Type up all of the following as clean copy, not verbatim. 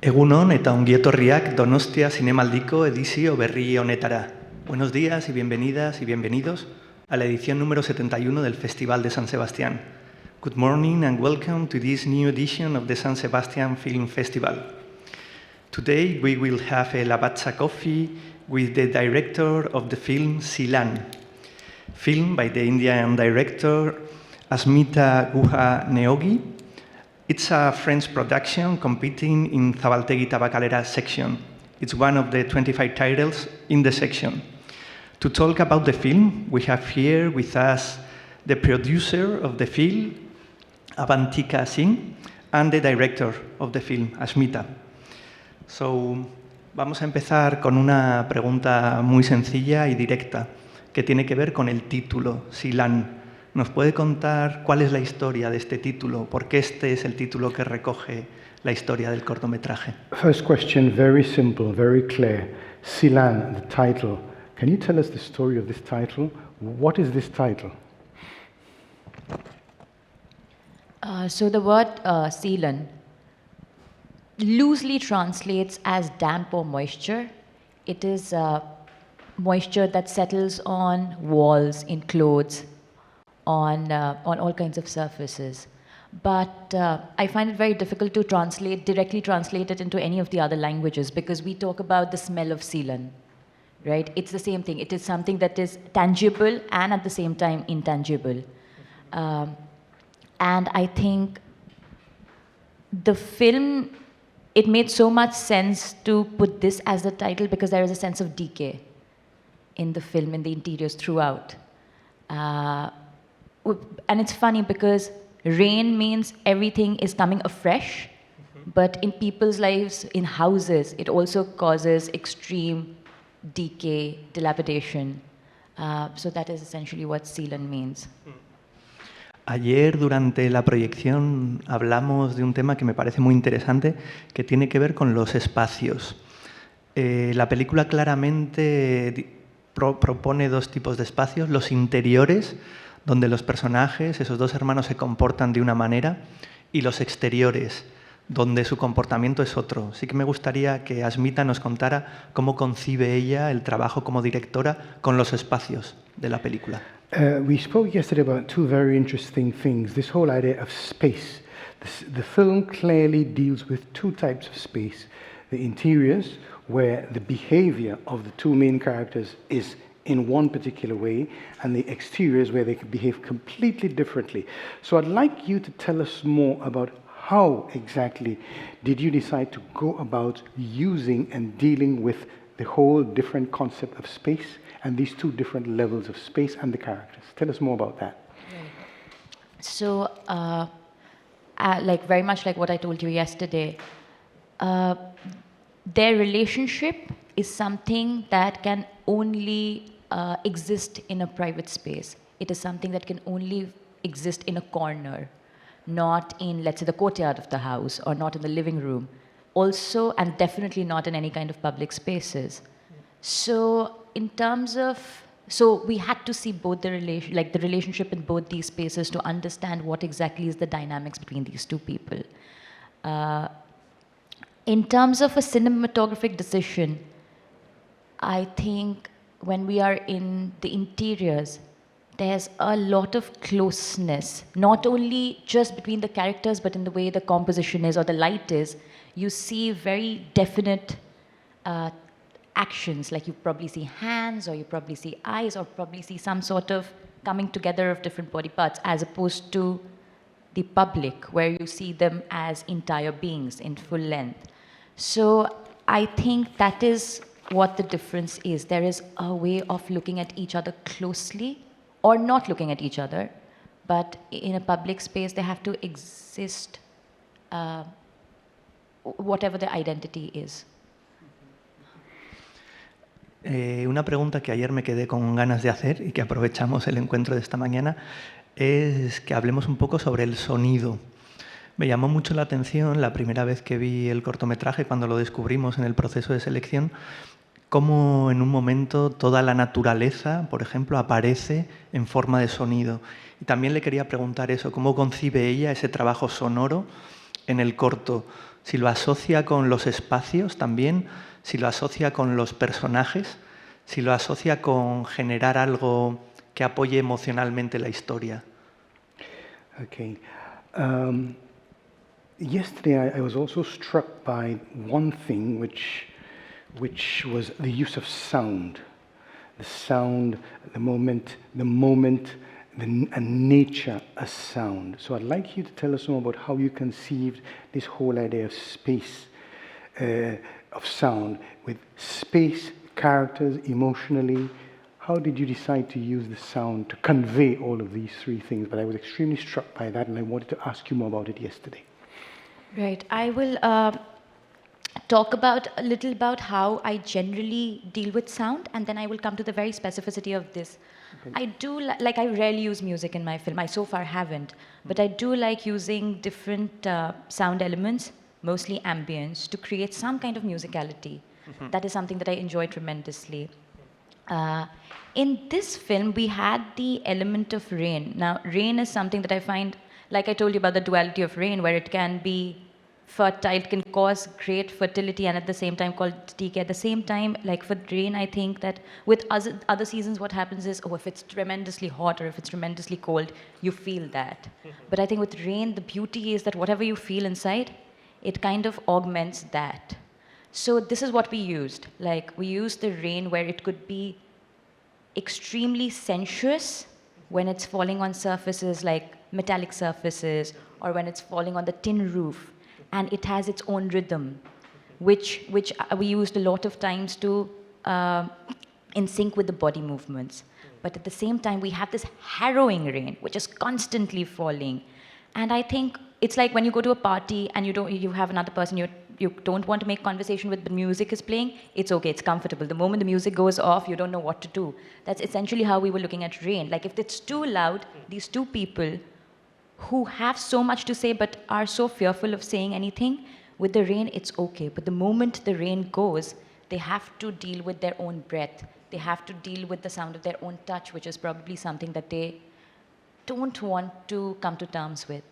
Egunon eta ongi etorriak Donostia Zinemaldiko edizio berri honetara. Buenos días y bienvenidas y bienvenidos a la edición número 71 del Festival de San Sebastián. Good morning and welcome to this new edition of the San Sebastian Film Festival. Today we will have a Lavazza coffee with the director of the film Sīlan, film by the Indian director ASHMITA GUHA NEOGI. It's a French production competing in Zabaltegi Tabakalera section. It's one of the 25 titles in the section. To talk about the film, we have here with us the producer of the film, AVANTIKA SINGH, and the director of the film, ASHMITA. So, vamos a empezar con una pregunta muy sencilla y directa, que tiene que ver con el título, Sīlan. ¿Nos puede contar cuál es la historia de este título? ¿Por qué este es el título que recoge la historia del cortometraje? First question, very simple, very clear. Sīlan, the title. Can you tell us the story of this title? What is this title? So the word Sīlan loosely translates as damp or moisture. It is moisture that settles on walls, in clothes, on all kinds of surfaces. But I find it very difficult to directly translate it into any of the other languages, because we talk about the smell of Sīlan, right? It's the same thing. It is something that is tangible and at the same time intangible. And I think the film, it made so much sense to put this as the title because there is a sense of decay in the film, in the interiors throughout. And it's funny because rain means everything is coming afresh, but in people's lives, in houses, it also causes extreme decay, dilapidation. So that is essentially what Sīlan means. Ayer, durante la proyección, hablamos de un tema que me parece muy interesante, que tiene que ver con los espacios. La película claramente propone dos tipos de espacios, los interiores, donde los personajes, esos dos hermanos, se comportan de una manera, y los exteriores, donde su comportamiento es otro. Sí que me gustaría que ASHMITA nos contara cómo concibe ella el trabajo como directora con los espacios de la película. We spoke yesterday about two very interesting things. This whole idea of space. The film clearly deals with two types of space. The interiors, where the behavior of the two main characters is in one particular way, and the exteriors where they behave completely differently. So I'd like you to tell us more about how exactly did you decide to go about using and dealing with the whole different concept of space and these two different levels of space and the characters. Tell us more about that. So, like very much like what I told you yesterday, their relationship is something that can only exist in a private space. It is something that can only exist in a corner, not in, let's say, the courtyard of the house or not in the living room. Also, and definitely not in any kind of public spaces. So, in terms of, so we had to see both the relationship in both these spaces to understand what exactly is the dynamics between these two people. In terms of a cinematographic decision, I think when we are in the interiors, there's a lot of closeness, not only just between the characters, but in the way the composition is or the light is. You see very definite actions, like you probably see hands, or you probably see eyes, or probably see some sort of coming together of different body parts, as opposed to the public, where you see them as entire beings in full length. So I think that is what the difference is. There is a way of looking at each other closely, or not looking at each other, but in a public space they have to exist, whatever their identity is. Una pregunta que ayer me quedé con ganas de hacer y que aprovechamos el encuentro de esta mañana es que hablemos un poco sobre el sonido. Me llamó mucho la atención la primera vez que vi el cortometraje, cuando lo descubrimos en el proceso de selección, cómo en un momento toda la naturaleza, por ejemplo, aparece en forma de sonido. Y también le quería preguntar eso, ¿cómo concibe ella ese trabajo sonoro en el corto? si lo asocia con los espacios también, si lo asocia con los personajes, si lo asocia con generar algo que apoye emocionalmente la historia. Okay. Yesterday I was also struck by one thing which was the use of sound. The sound, the moment, and nature as sound. So I'd like you to tell us more about how you conceived this whole idea of space, of sound, with space, characters, emotionally. How did you decide to use the sound to convey all of these three things? But I was extremely struck by that, and I wanted to ask you more about it yesterday. Right. I will talk a little about how I generally deal with sound, and then I will come to the very specificity of this. Okay. I do I rarely use music in my film. I so far haven't, but I do like using different sound elements, mostly ambience, to create some kind of musicality. Mm-hmm. That is something that I enjoy tremendously. In this film, we had the element of rain. Now, rain is something that I find, like I told you about the duality of rain, where it can be fertile, it can cause great fertility and at the same time called decay. At the same time, like for rain, I think that with other seasons, what happens is, if it's tremendously hot or if it's tremendously cold, you feel that. But I think with rain, the beauty is that whatever you feel inside, it kind of augments that. So this is what we used. Like, we used the rain where it could be extremely sensuous when it's falling on surfaces like metallic surfaces, or when it's falling on the tin roof, and it has its own rhythm, which we used a lot of times to in sync with the body movements. But at the same time, we have this harrowing rain, which is constantly falling. And I think it's like when you go to a party and you have another person, you don't want to make conversation with, the music is playing, it's okay, it's comfortable. The moment the music goes off, you don't know what to do. That's essentially how we were looking at rain. Like, if it's too loud, these two people who have so much to say but are so fearful of saying anything, with the rain, it's okay. But the moment the rain goes, they have to deal with their own breath. They have to deal with the sound of their own touch, which is probably something that they don't want to come to terms with.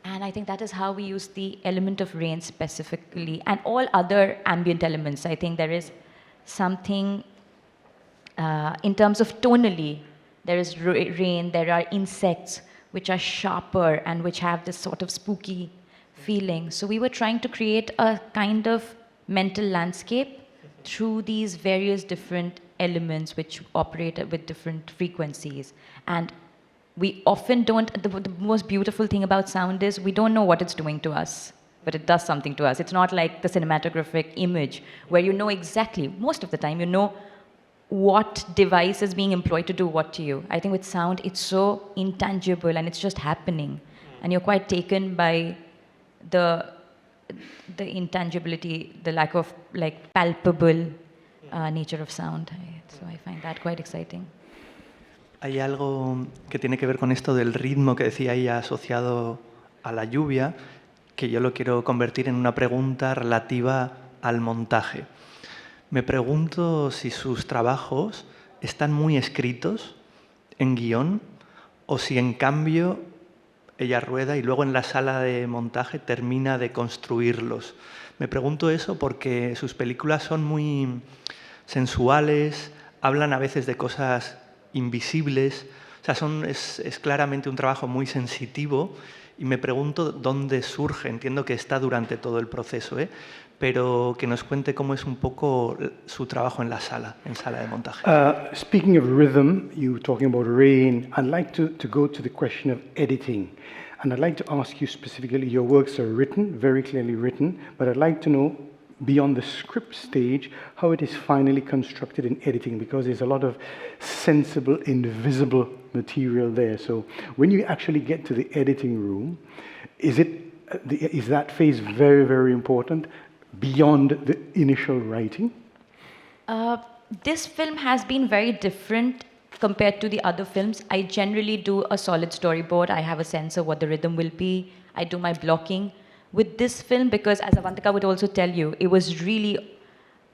And I think that is how we use the element of rain specifically, and all other ambient elements. I think there is something, in terms of tonally, there is rain, there are insects which are sharper and which have this sort of spooky feeling. So we were trying to create a kind of mental landscape through these various different elements which operate with different frequencies. And we often don't, the most beautiful thing about sound is we don't know what it's doing to us, but it does something to us. It's not like the cinematographic image where you know exactly, most of the time, you know what device is being employed to do what to you. I think with sound, it's so intangible and it's just happening. And you're quite taken by the intangibility, the lack of like palpable nature of sound. So I find that quite exciting. Hay algo que tiene que ver con esto del ritmo que decía ella asociado a la lluvia, que yo lo quiero convertir en una pregunta relativa al montaje. Me pregunto si sus trabajos están muy escritos en guión o si en cambio ella rueda y luego en la sala de montaje termina de construirlos. Me pregunto eso porque sus películas son muy sensuales, hablan a veces de cosas invisibles, o sea, es claramente un trabajo muy sensitivo y me pregunto dónde surge. Entiendo que está durante todo el proceso, pero que nos cuente cómo es un poco su trabajo en sala de montaje. Speaking of rhythm, you were talking about rain. I'd like to go to the question of editing. And I'd like to ask you specifically, your works are written, very clearly written, but I'd like to know, beyond the script stage, how it is finally constructed in editing, because there's a lot of sensible, invisible material there. So when you actually get to the editing room, is that phase very, very important beyond the initial writing? This film has been very different compared to the other films. I generally do a solid storyboard. I have a sense of what the rhythm will be. I do my blocking. With this film, because as Avantika would also tell you, it was really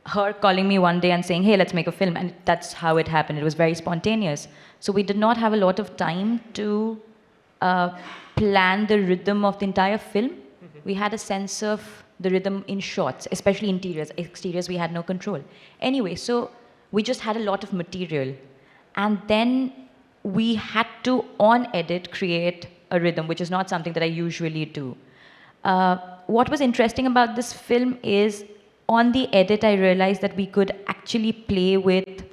her calling me one day and saying, hey, let's make a film. And that's how it happened. It was very spontaneous. So we did not have a lot of time to plan the rhythm of the entire film. We had a sense of the rhythm in shots, especially interiors. Exteriors, we had no control. Anyway, so we just had a lot of material. And then we had to, on edit, create a rhythm, which is not something that I usually do. What was interesting about this film is, on the edit, I realized that we could actually play with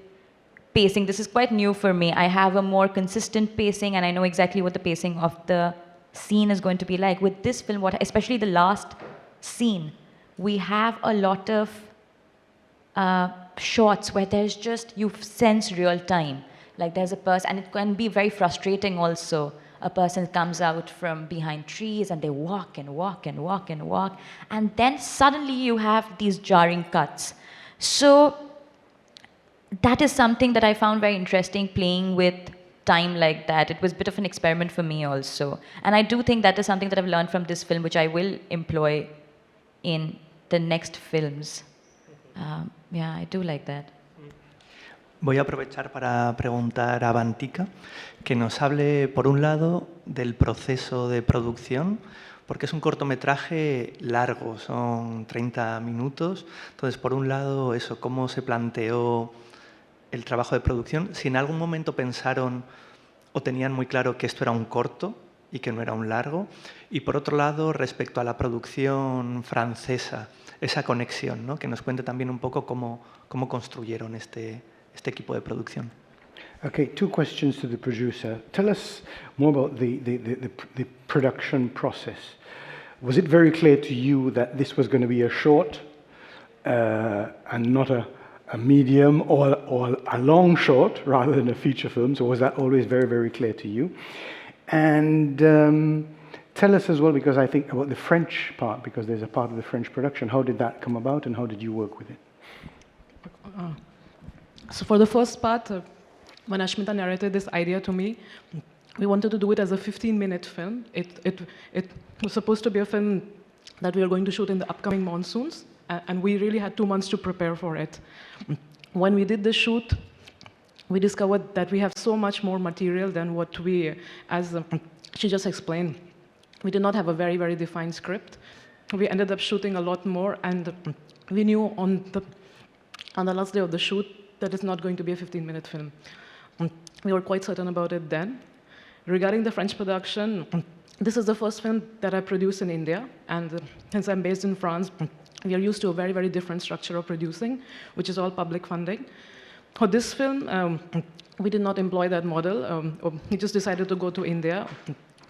pacing. This is quite new for me. I have a more consistent pacing, and I know exactly what the pacing of the scene is going to be like. With this film, especially the last scene, we have a lot of shots where there's just, you sense real time. Like there's a person, and it can be very frustrating also. A person comes out from behind trees and they walk and walk and walk and walk, and then suddenly you have these jarring cuts. So that is something that I found very interesting, playing with time like that. It was a bit of an experiment for me also. And I do think that is something that I've learned from this film, which I will employ in the next films. Yeah, I do like that. Voy a aprovechar para preguntar a AVANTIKA que nos hable, por un lado, del proceso de producción, porque es un cortometraje largo, son 30 minutos. Entonces, por un lado, eso, cómo se planteó el trabajo de producción, si en algún momento pensaron o tenían muy claro que esto era un corto y que no era un largo. Y por otro lado, respecto a la producción francesa, esa conexión, ¿no? Que nos cuente también un poco cómo construyeron este equipo de producción. Okay, two questions to the producer. Tell us more about the production process. Was it very clear to you that this was going to be a short and not a medium or a long short rather than a feature film? So was that always very, very clear to you? And tell us as well, because I think about the French part, because there's a part of the French production. How did that come about and how did you work with it? So for the first part, when ASHMITA narrated this idea to me, we wanted to do it as a 15-minute film. It was supposed to be a film that we were going to shoot in the upcoming monsoons, and we really had 2 months to prepare for it. When we did the shoot, we discovered that we have so much more material than what we, as she just explained, we did not have a very, very defined script. We ended up shooting a lot more, and we knew on the last day of the shoot that it's not going to be a 15-minute film. We were quite certain about it then. Regarding the French production, this is the first film that I produced in India, and since I'm based in France, we are used to a very, very different structure of producing, which is all public funding. For this film, we did not employ that model. We just decided to go to India.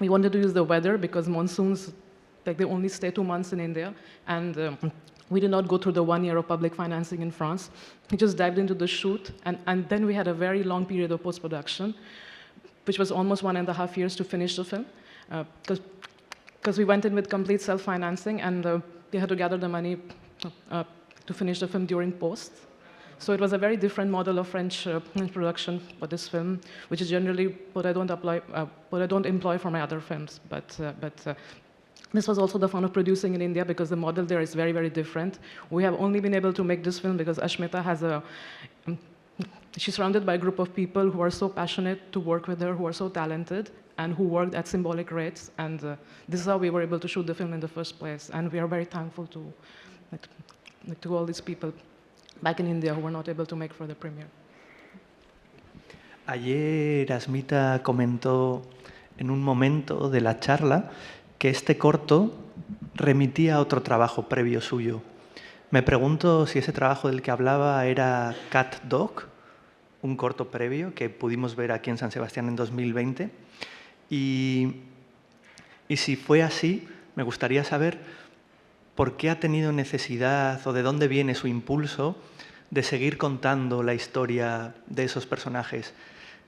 We wanted to use the weather because monsoons, like, they only stay 2 months in India, and we did not go through the 1 year of public financing in France. We just dived into the shoot, and then we had a very long period of post-production, which was almost 1.5 years to finish the film, because we went in with complete self-financing, and we had to gather the money to finish the film during post. So it was a very different model of French production for this film, which is generally what I don't employ for my other films. But this was also the fun of producing in India, because the model there is very, very different. We have only been able to make this film because ASHMITA has she's surrounded by a group of people who are so passionate to work with her, who are so talented, and who worked at symbolic rates. And this is how we were able to shoot the film in the first place. And we are very thankful to all these people back in India who were not able to make for the premiere. Ayer ASHMITA comentó en un momento de la charla que este corto remitía a otro trabajo previo suyo. Me pregunto si ese trabajo del que hablaba era Cat Dog, un corto previo que pudimos ver aquí en San Sebastián en 2020. Y si fue así, me gustaría saber por qué ha tenido necesidad o de dónde viene su impulso de seguir contando la historia de esos personajes.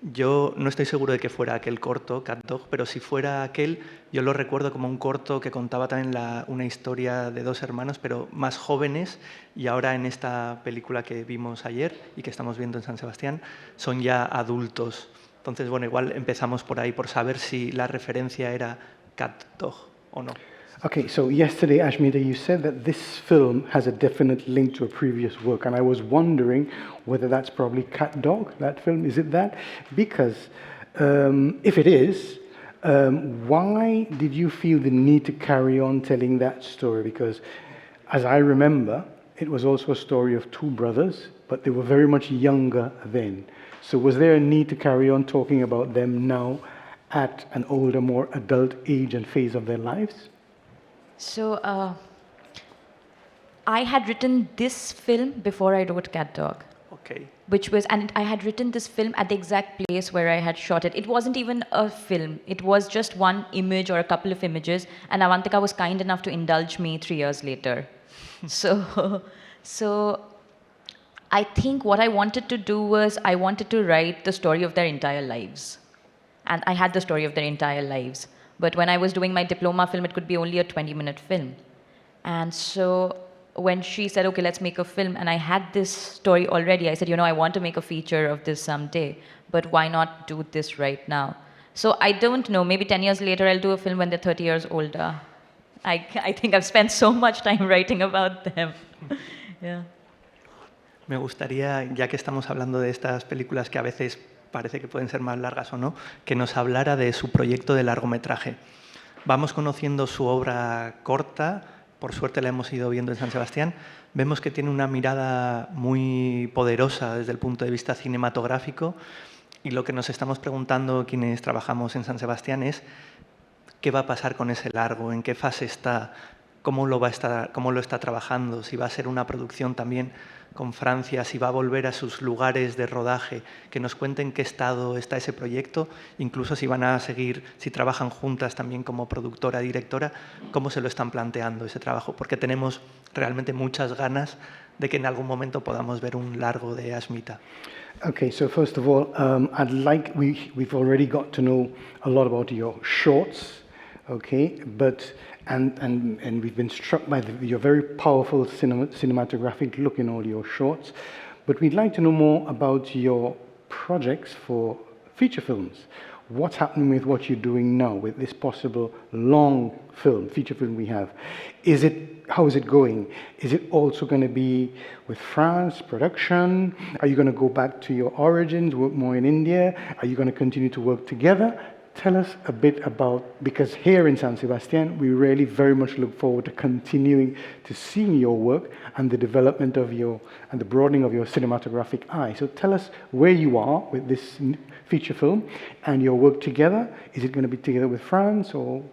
Yo no estoy seguro de que fuera aquel corto, Cat Dog, pero si fuera aquel, yo lo recuerdo como un corto que contaba también una historia de 2 hermanos, pero más jóvenes, y ahora en esta película que vimos ayer y que estamos viendo en San Sebastián, son ya adultos. Entonces, bueno, igual empezamos por ahí, por saber si la referencia era Cat Dog o no. Okay, so yesterday, ASHMITA, you said that this film has a definite link to a previous work, and I was wondering whether that's probably Cat Dog, that film. Is it that? Because if it is, why did you feel the need to carry on telling that story? Because as I remember, it was also a story of two brothers, but they were very much younger then. So was there a need to carry on talking about them now at an older, more adult age and phase of their lives? So I had written this film before I wrote Cat Dog. Okay. And I had written this film at the exact place where I had shot it. It wasn't even a film. It was just one image or a couple of images, and Avantika was kind enough to indulge me 3 years later. So I think what I wanted to do was I wanted to write the story of their entire lives. And I had the story of their entire lives. But when I was doing my diploma film, it could be only a 20-minute film. And so when she said, okay, let's make a film, and I had this story already, I said, you know, I want to make a feature of this someday, but why not do this right now? So I don't know, maybe 10 years later, I'll do a film when they're 30 years older. I think I've spent so much time writing about them. Yeah. Me gustaría, ya que estamos hablando de estas películas que a veces parece que pueden ser más largas o no, que nos hablara de su proyecto de largometraje. Vamos conociendo su obra corta, por suerte la hemos ido viendo en San Sebastián, vemos que tiene una mirada muy poderosa desde el punto de vista cinematográfico y lo que nos estamos preguntando quienes trabajamos en San Sebastián es qué va a pasar con ese largo, en qué fase está, cómo lo está trabajando, si va a ser una producción también con Francia, si va a volver a sus lugares de rodaje, que nos cuenten en qué estado está ese proyecto, incluso si van a seguir, si trabajan juntas también como productora, directora, cómo se lo están planteando ese trabajo, porque tenemos realmente muchas ganas de que en algún momento podamos ver un largo de ASHMITA. Okay, so first of all, we've already got to know a lot about your shorts, okay, and we've been struck by your very powerful cinematographic look in all your shorts, but we'd like to know more about your projects for feature films. What's happening with what you're doing now with this possible long film, feature film we have? How is it going? Is it also going to be with France, production? Are you going to go back to your origins, work more in India? Are you going to continue to work together? Tell us a bit about, because here in San Sebastián, we really very much look forward to continuing to seeing your work and the development of and the broadening of your cinematographic eye. So tell us where you are with this feature film and your work together. Is it going to be together with France or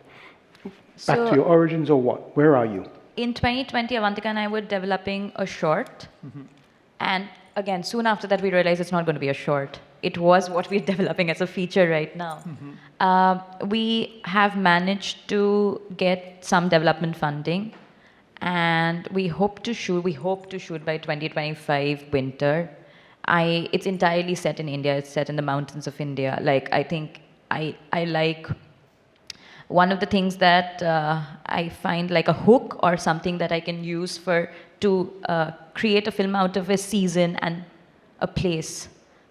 back to your origins or what? Where are you? In 2020, Avantika and I were developing a short. Mm-hmm. And again, soon after that, we realized it's not going to be a short. It was what we're developing as a feature right now. Mm-hmm. We have managed to get some development funding, and we hope to shoot by 2025 winter. It's entirely set in India. It's set in the mountains of India. Like, I think I like one of the things that I find like a hook or something that I can use to create a film out of a season and a place.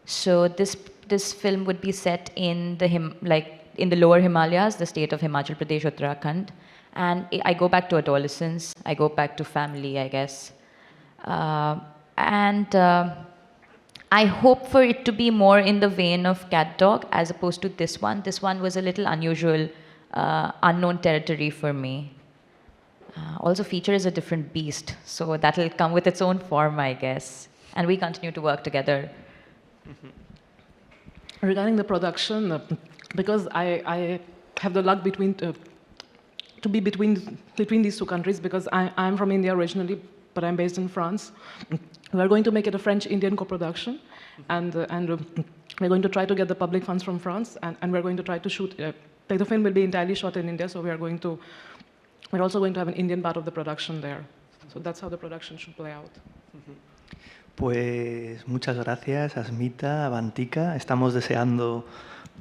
So this film would be set in the lower Himalayas, the state of Himachal Pradesh, Uttarakhand, and I go back to adolescence. I go back to family, I guess, and I hope for it to be more in the vein of Cat Dog as opposed to this one. This one was a little unusual, unknown territory for me. Also, feature is a different beast, so that'll come with its own form, I guess. And we continue to work together. Mm-hmm. Regarding the production, because I have the luck to be between these two countries, because I'm from India originally, but I'm based in France. We're going to make it a French-Indian co-production, and we're going to try to get the public funds from France, and we're going to try to shoot. The film will be entirely shot in India, so we're also going to have an Indian part of the production there. So that's how the production should play out. Mm-hmm. Pues muchas gracias, ASHMITA, AVANTIKA. Estamos deseando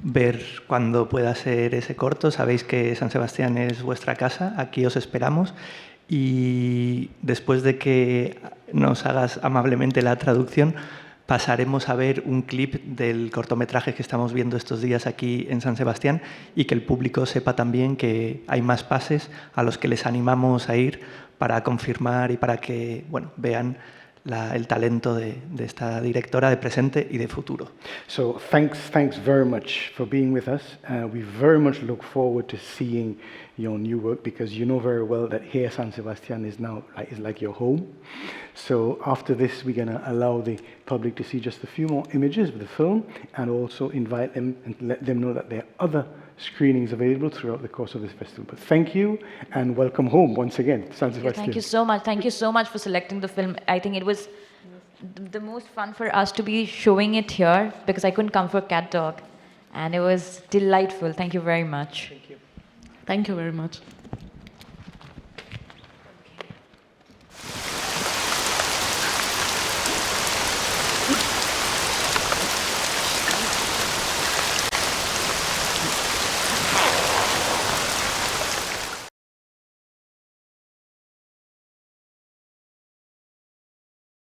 ver cuándo pueda ser ese corto. Sabéis que San Sebastián es vuestra casa, aquí os esperamos. Y después de que nos hagas amablemente la traducción, pasaremos a ver un clip del cortometraje que estamos viendo estos días aquí en San Sebastián y que el público sepa también que hay más pases a los que les animamos a ir para confirmar y para que vean el talento de esta directora de presente y de futuro. So thanks very much for being with us. We very much look forward to seeing your new work, because you know very well that here San Sebastian is now is like your home. So after this, we're going to allow the public to see just a few more images of the film, and also invite them and let them know that there are other screenings available throughout the course of this festival. But thank you and welcome home once again, San Sebastian. Thank you so much. Thank you so much for selecting the film. I think it was the most fun for us to be showing it here, because I couldn't come for Cat Talk, and it was delightful. Thank you very much. Thank you very much.